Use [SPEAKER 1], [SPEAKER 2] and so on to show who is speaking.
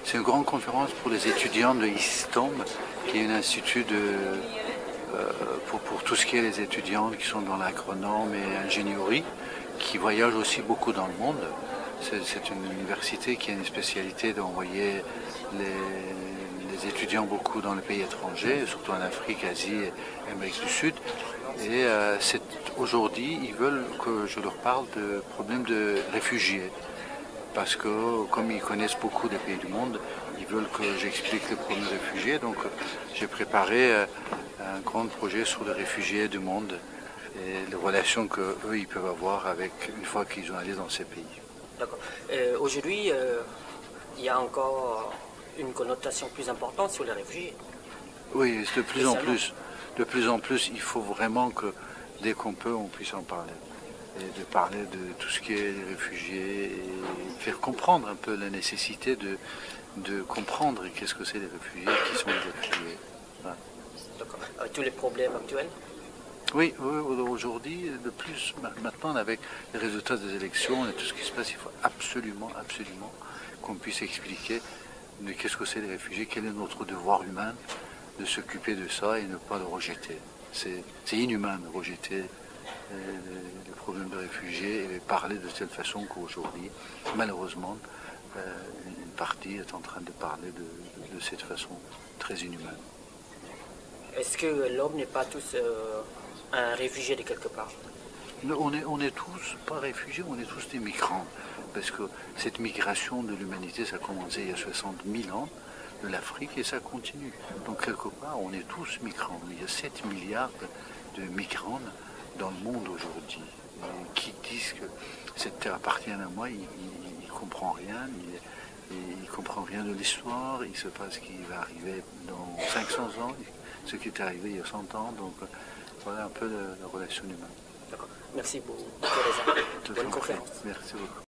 [SPEAKER 1] C'est une grande conférence pour les étudiants de ISTOM, qui est un institut pour tout ce qui est les étudiants qui sont dans l'agronome et l'ingénierie, qui voyagent aussi beaucoup dans le monde. C'est une université qui a une spécialité d'envoyer les étudiants beaucoup dans les pays étrangers, surtout en Afrique, Asie et Amérique du Sud. Et aujourd'hui, ils veulent que je leur parle de problèmes de réfugiés. Parce que comme ils connaissent beaucoup des pays du monde, ils veulent que j'explique les problèmes des réfugiés. Donc j'ai préparé un grand projet sur les réfugiés du monde et les relations qu'eux ils peuvent avoir avec une fois qu'ils ont allé dans ces pays.
[SPEAKER 2] D'accord. Aujourd'hui, il y a encore une connotation plus importante sur les réfugiés.
[SPEAKER 1] Oui, de plus en plus, il faut vraiment que dès qu'on peut, on puisse en parler. Et de parler de tout ce qui est les réfugiés et faire comprendre un peu la nécessité de comprendre qu'est-ce que c'est les réfugiés, qui sont les réfugiés. Voilà.
[SPEAKER 2] D'accord. Avec tous les problèmes actuels.
[SPEAKER 1] Oui, aujourd'hui, de plus, maintenant avec les résultats des élections et tout ce qui se passe, il faut absolument qu'on puisse expliquer qu'est-ce que c'est les réfugiés, quel est notre devoir humain de s'occuper de ça et ne pas le rejeter. C'est inhumain de rejeter les problèmes de réfugiés et parler de telle façon qu'aujourd'hui, malheureusement, une partie est en train de parler de cette façon très inhumaine.
[SPEAKER 2] Est-ce que l'homme n'est pas tous un réfugié de quelque part?
[SPEAKER 1] On est tous pas réfugiés, on est tous des migrants. Parce que cette migration de l'humanité, ça a commencé il y a 60 000 ans de l'Afrique et ça continue. Donc quelque part, on est tous migrants. Il y a 7 milliards de migrants dans le monde aujourd'hui, qui disent que cette terre appartient à moi, il ne comprend rien, il comprend rien de l'histoire, il se passe ce qui va arriver dans 500 ans, ce qui est arrivé il y a 100 ans, donc voilà un peu la relation humaine.
[SPEAKER 2] D'accord. Merci beaucoup, Teresa. Bonne conférence.
[SPEAKER 1] Merci beaucoup.